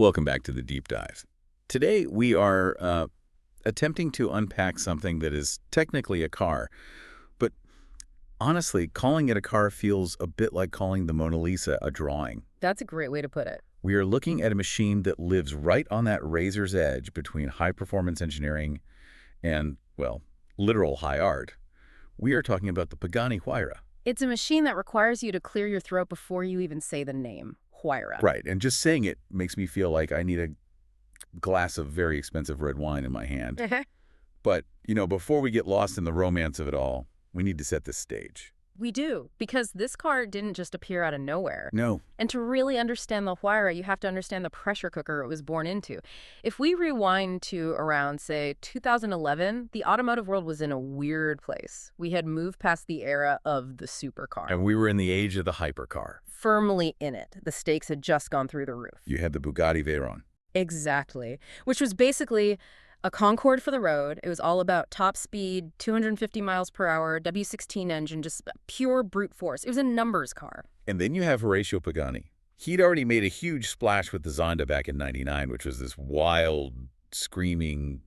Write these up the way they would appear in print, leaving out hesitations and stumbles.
Welcome back to the Deep Dive. Today we are attempting to unpack something that is technically a car, but honestly, calling it a car feels a bit like calling the Mona Lisa a drawing. That's a great way to put it. We are looking at a machine that lives right on that razor's edge between high-performance engineering and, well, literal high art. We are talking about the Pagani Huayra. It's a machine that requires you to clear your throat before you even say the name, Huayra. Right, and just saying it makes me feel like I need a glass of very expensive red wine in my hand. But, before we get lost in the romance of it all, we need to set the stage. We do, because this car didn't just appear out of nowhere. No. And to really understand the Huayra, you have to understand the pressure cooker it was born into. If we rewind to around, say, 2011, the automotive world was in a weird place. We had moved past the era of the supercar. And we were in the age of the hypercar. Firmly in it. The stakes had just gone through the roof. You had the Bugatti Veyron. Exactly. Which was basically a Concorde for the road. It was all about top speed, 250 miles per hour, W16 engine, just pure brute force. It was a numbers car. And then you have Horacio Pagani. He'd already made a huge splash with the Zonda back in '99, which was this wild, screaming,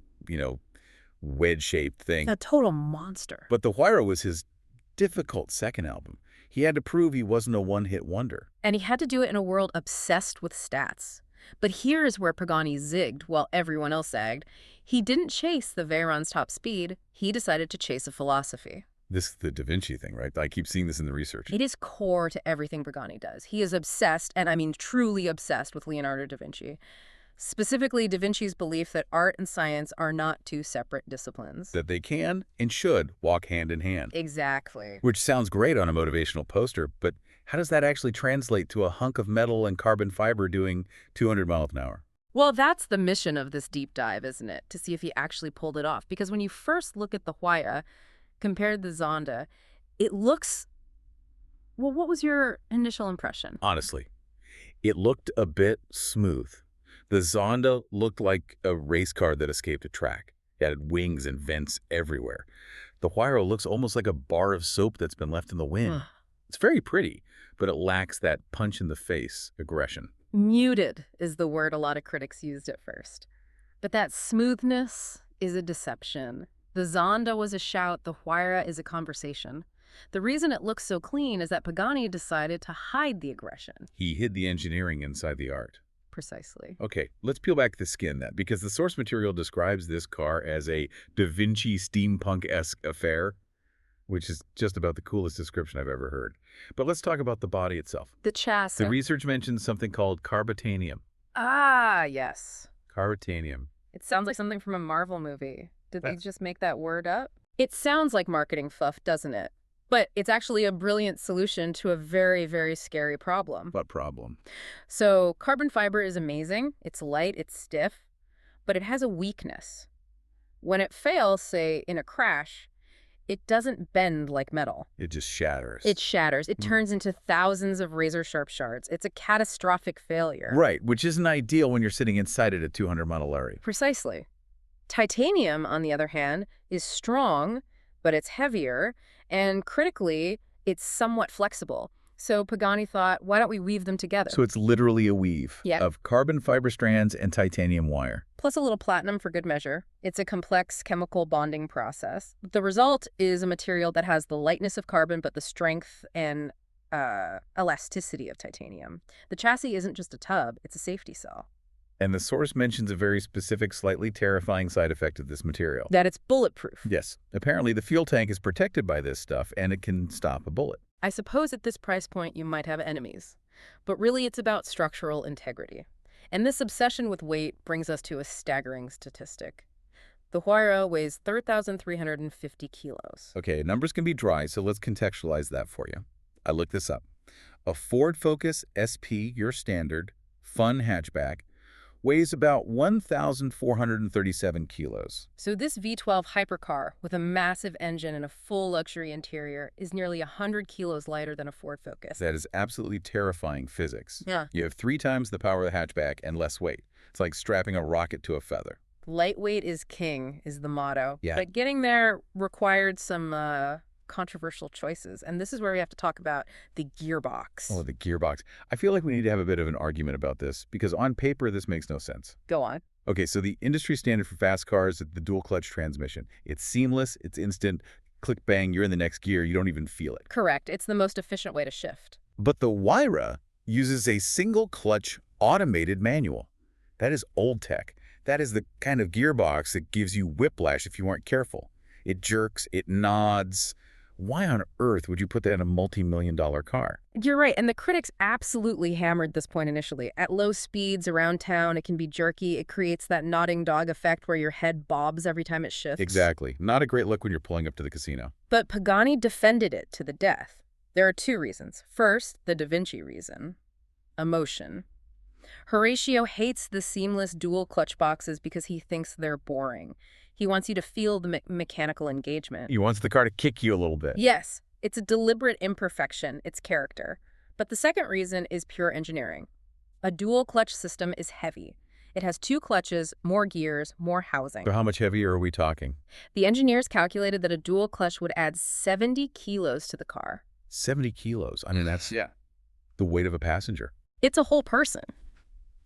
wedge-shaped thing. A total monster. But the Huayra was his difficult second album. He had to prove he wasn't a one-hit wonder. And he had to do it in a world obsessed with stats. But here is where Pagani zigged while everyone else zagged. He didn't chase the Veyron's top speed. He decided to chase a philosophy. This is the Da Vinci thing, right? I keep seeing this in the research. It is core to everything Pagani does. He is obsessed, and I mean truly obsessed, with Leonardo da Vinci. Specifically, Da Vinci's belief that art and science are not two separate disciplines. That they can and should walk hand in hand. Exactly. Which sounds great on a motivational poster, but how does that actually translate to a hunk of metal and carbon fiber doing 200 miles an hour? Well, that's the mission of this deep dive, isn't it? To see if he actually pulled it off. Because when you first look at the Huayra, compared to the Zonda, it looks... Well, what was your initial impression? Honestly, it looked a bit smooth. The Zonda looked like a race car that escaped a track. It had wings and vents everywhere. The Huayra looks almost like a bar of soap that's been left in the wind. It's very pretty, but it lacks that punch-in-the-face aggression. Muted is the word a lot of critics used at first. But that smoothness is a deception. The Zonda was a shout, the Huayra is a conversation. The reason it looks so clean is that Pagani decided to hide the aggression. He hid the engineering inside the art. Precisely. Okay, let's peel back the skin then, because the source material describes this car as a Da Vinci steampunk-esque affair, which is just about the coolest description I've ever heard. But let's talk about the body itself. The chassis. The research mentions something called carbotanium. Ah, yes. Carbotanium. It sounds like something from a Marvel movie. Did they just make that word up? It sounds like marketing fluff, doesn't it? But it's actually a brilliant solution to a very, very scary problem. What problem? So carbon fiber is amazing. It's light, it's stiff, but it has a weakness. When it fails, say, in a crash, it doesn't bend like metal. It just shatters. It shatters. It turns into thousands of razor-sharp shards. It's a catastrophic failure. Right, which isn't ideal when you're sitting inside it at 200-mile Larry. Precisely. Titanium, on the other hand, is strong, but it's heavier, and critically, it's somewhat flexible. So Pagani thought, why don't we weave them together? So it's literally a weave of carbon fiber strands and titanium wire. Plus a little platinum for good measure. It's a complex chemical bonding process. The result is a material that has the lightness of carbon, but the strength and elasticity of titanium. The chassis isn't just a tub, it's a safety cell. And the source mentions a very specific, slightly terrifying side effect of this material. That it's bulletproof. Yes. Apparently, the fuel tank is protected by this stuff, and it can stop a bullet. I suppose at this price point you might have enemies. But really, it's about structural integrity. And this obsession with weight brings us to a staggering statistic. The Huayra weighs 3,350 kilos. Okay, numbers can be dry, so let's contextualize that for you. I looked this up. A Ford Focus SP, your standard, fun hatchback, weighs about 1,437 kilos. So this V12 hypercar with a massive engine and a full luxury interior is nearly 100 kilos lighter than a Ford Focus. That is absolutely terrifying physics. Yeah. You have 3 times the power of the hatchback and less weight. It's like strapping a rocket to a feather. Lightweight is king is the motto. Yeah. But getting there required some controversial choices, and this is where we have to talk about the gearbox. Oh, the gearbox. I feel like we need to have a bit of an argument about this because on paper, this makes no sense. Go on. Okay, so the industry standard for fast cars is the dual-clutch transmission. It's seamless, it's instant, click, bang, you're in the next gear, you don't even feel it. Correct. It's the most efficient way to shift. But the Huayra uses a single-clutch automated manual. That is old tech. That is the kind of gearbox that gives you whiplash if you aren't careful. It jerks, it nods. Why on earth would you put that in a multi-million-dollar car? You're right, and the critics absolutely hammered this point initially. At low speeds around town, it can be jerky. It creates that nodding dog effect where your head bobs every time it shifts. Exactly. Not a great look when you're pulling up to the casino. But Pagani defended it to the death. There are two reasons. First, the Da Vinci reason. Emotion. Horatio hates the seamless dual clutch boxes because he thinks they're boring. He wants you to feel the mechanical engagement. He wants the car to kick you a little bit. Yes, it's a deliberate imperfection, it's character. But the second reason is pure engineering. A dual clutch system is heavy. It has 2 clutches, more gears, more housing. So how much heavier are we talking? The engineers calculated that a dual clutch would add 70 kilos to the car. 70 kilos. I mean, that's the weight of a passenger. It's a whole person.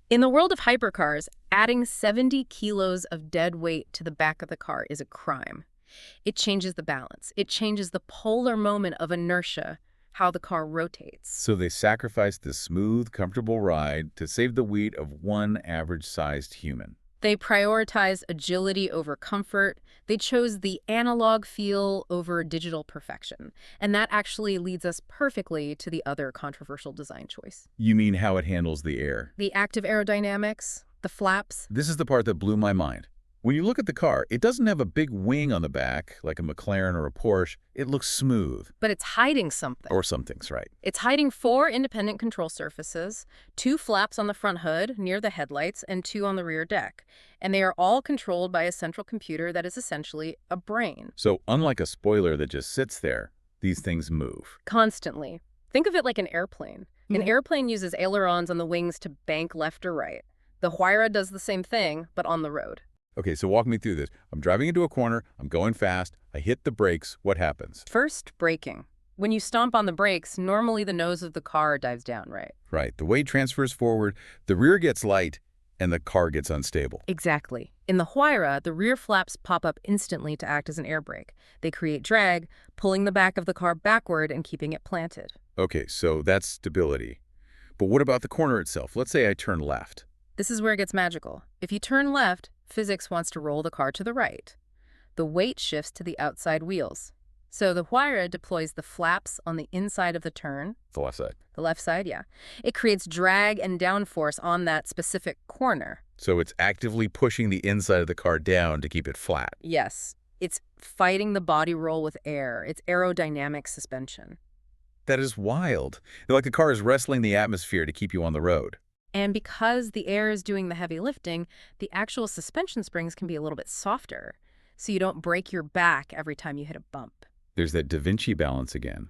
In the world of hypercars, adding 70 kilos of dead weight to the back of the car is a crime. It changes the balance. It changes the polar moment of inertia, how the car rotates. So they sacrificed the smooth, comfortable ride to save the weight of one average-sized human. They prioritized agility over comfort. They chose the analog feel over digital perfection. And that actually leads us perfectly to the other controversial design choice. You mean how it handles the air? The active aerodynamics, the flaps. This is the part that blew my mind. When you look at the car, it doesn't have a big wing on the back, like a McLaren or a Porsche. It looks smooth. But it's hiding something. Or something's right. It's hiding 4 independent control surfaces, 2 flaps on the front hood near the headlights, and 2 on the rear deck. And they are all controlled by a central computer that is essentially a brain. So unlike a spoiler that just sits there, these things move. Constantly. Think of it like an airplane. An airplane uses ailerons on the wings to bank left or right. The Huayra does the same thing, but on the road. Okay, so walk me through this. I'm driving into a corner, I'm going fast, I hit the brakes, what happens? First, braking. When you stomp on the brakes, normally the nose of the car dives down, right? Right, the weight transfers forward, the rear gets light, and the car gets unstable. Exactly. In the Huayra, the rear flaps pop up instantly to act as an air brake. They create drag, pulling the back of the car backward and keeping it planted. Okay, so that's stability. But what about the corner itself? Let's say I turn left. This is where it gets magical. If you turn left, physics wants to roll the car to the right. The weight shifts to the outside wheels. So the Huayra deploys the flaps on the inside of the turn. The left side. The left side, yeah. It creates drag and downforce on that specific corner. So it's actively pushing the inside of the car down to keep it flat. Yes. It's fighting the body roll with air. It's aerodynamic suspension. That is wild. Like the car is wrestling the atmosphere to keep you on the road. And because the air is doing the heavy lifting, the actual suspension springs can be a little bit softer, so you don't break your back every time you hit a bump. There's that Da Vinci balance again.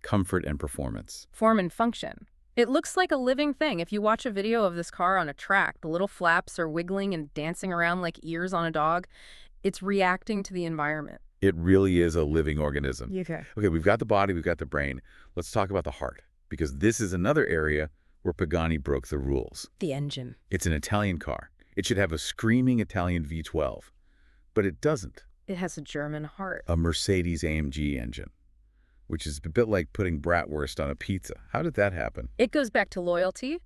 Comfort and performance. Form and function. It looks like a living thing. If you watch a video of this car on a track, the little flaps are wiggling and dancing around like ears on a dog. It's reacting to the environment. It really is a living organism. Okay. Okay, we've got the body, we've got the brain. Let's talk about the heart, because this is another area where Pagani broke the rules. The engine. It's an Italian car. It should have a screaming Italian V12, but it doesn't. It has a German heart. A Mercedes AMG engine, which is a bit like putting bratwurst on a pizza. How did that happen? It goes back to loyalty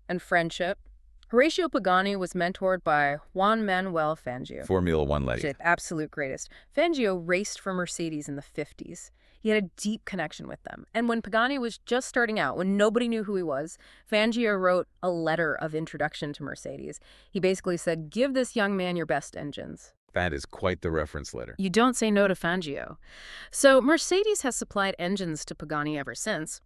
and friendship. Horatio Pagani was mentored by Juan Manuel Fangio. Formula One legend. The absolute greatest. Fangio raced for Mercedes in the 50s. He had a deep connection with them. And when Pagani was just starting out, when nobody knew who he was, Fangio wrote a letter of introduction to Mercedes. He basically said, give this young man your best engines. That is quite the reference letter. You don't say no to Fangio. So Mercedes has supplied engines to Pagani ever since.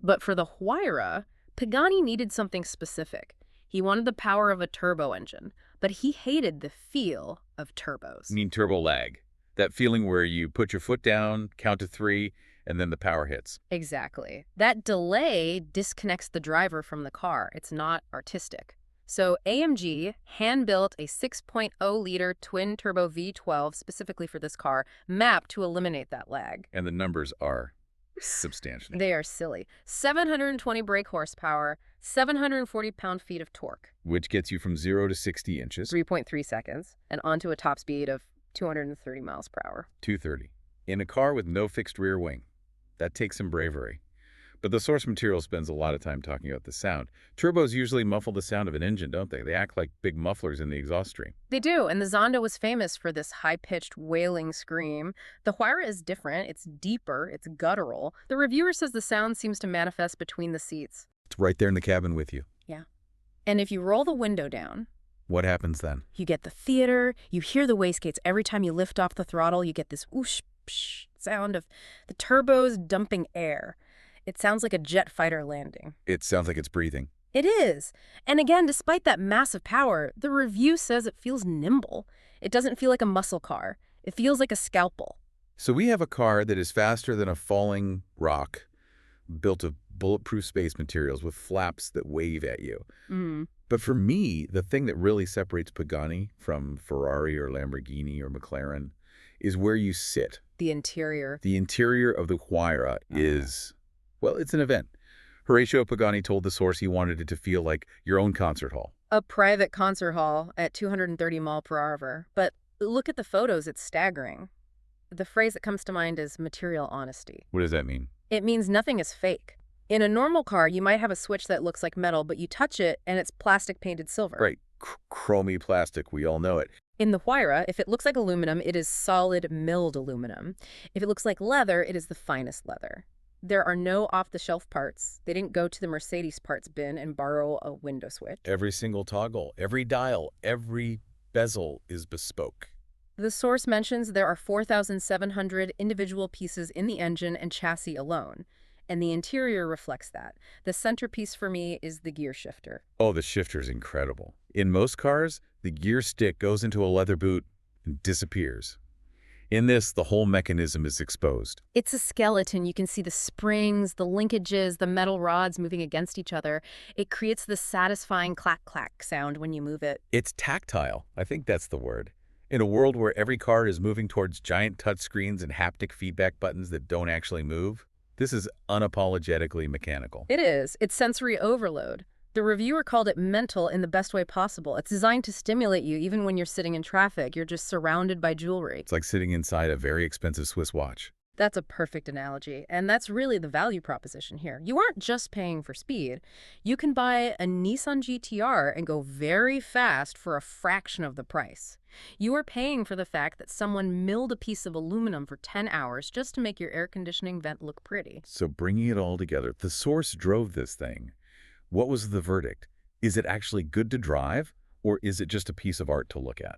But for the Huayra, Pagani needed something specific. He wanted the power of a turbo engine, but he hated the feel of turbos. You mean turbo lag? That feeling where you put your foot down, count to 3, and then the power hits. Exactly. That delay disconnects the driver from the car. It's not artistic. So AMG hand-built a 6.0-liter twin-turbo V12 specifically for this car, mapped to eliminate that lag. And the numbers are substantial. They are silly. 720 brake horsepower, 740 pound-feet of torque. Which gets you from 0 to 60 inches. 3.3 seconds, and onto a top speed of 230 miles per hour. 230. In a car with no fixed rear wing. That takes some bravery. But the source material spends a lot of time talking about the sound. Turbos usually muffle the sound of an engine, don't they? They act like big mufflers in the exhaust stream. They do, and the Zonda was famous for this high-pitched wailing scream. The Huayra is different. It's deeper. It's guttural. The reviewer says the sound seems to manifest between the seats. It's right there in the cabin with you. Yeah. And if you roll the window down, what happens then? you get the theater. You hear the wastegates. Every time you lift off the throttle, you get this whoosh, psh sound of the turbos dumping air. It sounds like a jet fighter landing. It sounds like it's breathing. It is. And again, despite that massive power, the review says it feels nimble. It doesn't feel like a muscle car. It feels like a scalpel. So we have a car that is faster than a falling rock, built of bulletproof space materials with flaps that wave at you. But for me, the thing that really separates Pagani from Ferrari or Lamborghini or McLaren is where you sit. The interior. The interior of the Huayra is, well, it's an event. Horacio Pagani told the source he wanted it to feel like your own concert hall. A private concert hall at 230 mph. But look at the photos, it's staggering. The phrase that comes to mind is material honesty. What does that mean? It means nothing is fake. In a normal car, you might have a switch that looks like metal, but you touch it and it's plastic painted silver. Right. Chromy plastic, we all know it. In the Huayra, if it looks like aluminum, it is solid milled aluminum. If it looks like leather, it is the finest leather. There are no off-the-shelf parts. They didn't go to the Mercedes parts bin and borrow a window switch. Every single toggle, every dial, every bezel is bespoke. The source mentions there are 4,700 individual pieces in the engine and chassis alone, and the interior reflects that. The centerpiece for me is the gear shifter. Oh, the shifter's incredible. In most cars, the gear stick goes into a leather boot and disappears. In this, the whole mechanism is exposed. It's a skeleton. You can see the springs, the linkages, the metal rods moving against each other. It creates this satisfying clack-clack sound when you move it. It's tactile. I think that's the word. In a world where every car is moving towards giant touchscreens and haptic feedback buttons that don't actually move, this is unapologetically mechanical. It is. It's sensory overload. The reviewer called it mental in the best way possible. It's designed to stimulate you even when you're sitting in traffic. You're just surrounded by jewelry. It's like sitting inside a very expensive Swiss watch. That's a perfect analogy, and that's really the value proposition here. You aren't just paying for speed. You can buy a Nissan GT-R and go very fast for a fraction of the price. You are paying for the fact that someone milled a piece of aluminum for 10 hours just to make your air conditioning vent look pretty. So bringing it all together, the source drove this thing. What was the verdict? Is it actually good to drive, or is it just a piece of art to look at?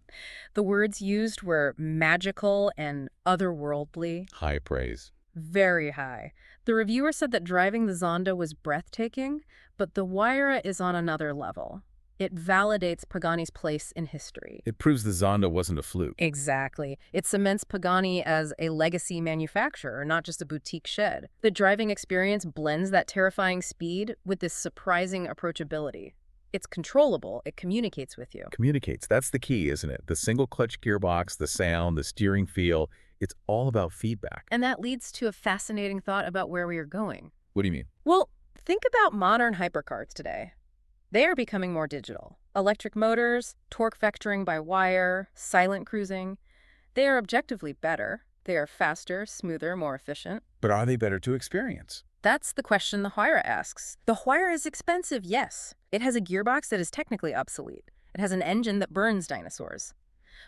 The words used were magical and otherworldly. High praise. Very high. The reviewer said that driving the Zonda was breathtaking, but the Huayra is on another level. It validates Pagani's place in history. It proves the Zonda wasn't a fluke. Exactly. It cements Pagani as a legacy manufacturer, not just a boutique shed. The driving experience blends that terrifying speed with this surprising approachability. It's controllable. It communicates with you. Communicates. That's the key, isn't it? The single clutch gearbox, the sound, the steering feel, it's all about feedback. And that leads to a fascinating thought about where we are going. What do you mean? Well, think about modern hypercars today. They are becoming more digital. Electric motors, torque vectoring by wire, silent cruising. They are objectively better. They are faster, smoother, more efficient. But are they better to experience? That's the question the Huayra asks. The Huayra is expensive, yes. It has a gearbox that is technically obsolete. It has an engine that burns dinosaurs.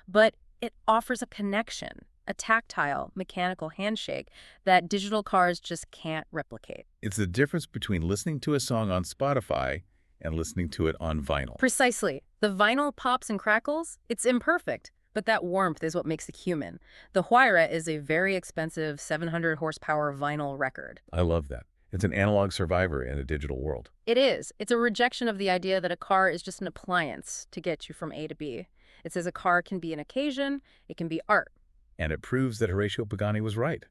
But it offers a connection, a tactile, mechanical handshake that digital cars just can't replicate. It's the difference between listening to a song on Spotify and listening to it on vinyl. Precisely. The vinyl pops and crackles. It's imperfect, but that warmth is what makes it human. The Huayra is a very expensive 700 horsepower vinyl record. I love that. It's an analog survivor in a digital world. It is. It's a rejection of the idea that a car is just an appliance to get you from A to B. It says a car can be an occasion, it can be art. And it proves that Horacio Pagani was right.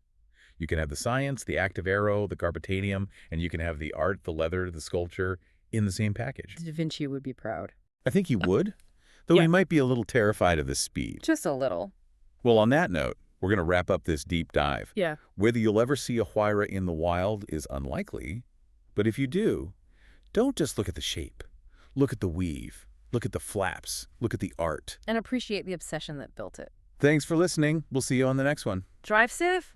You can have the science, the active aero, the carbotanium, and you can have the art, the leather, the sculpture in the same package. Da Vinci would be proud. I think he would, though Yeah. he might be a little terrified of the speed. Just a little. Well, on that note, we're going to wrap up this deep dive. Yeah. Whether you'll ever see a Huayra in the wild is unlikely, but if you do, don't just look at the shape. Look at the weave. Look at the flaps. Look at the art. And appreciate the obsession that built it. Thanks for listening. We'll see you on the next one. Drive safe.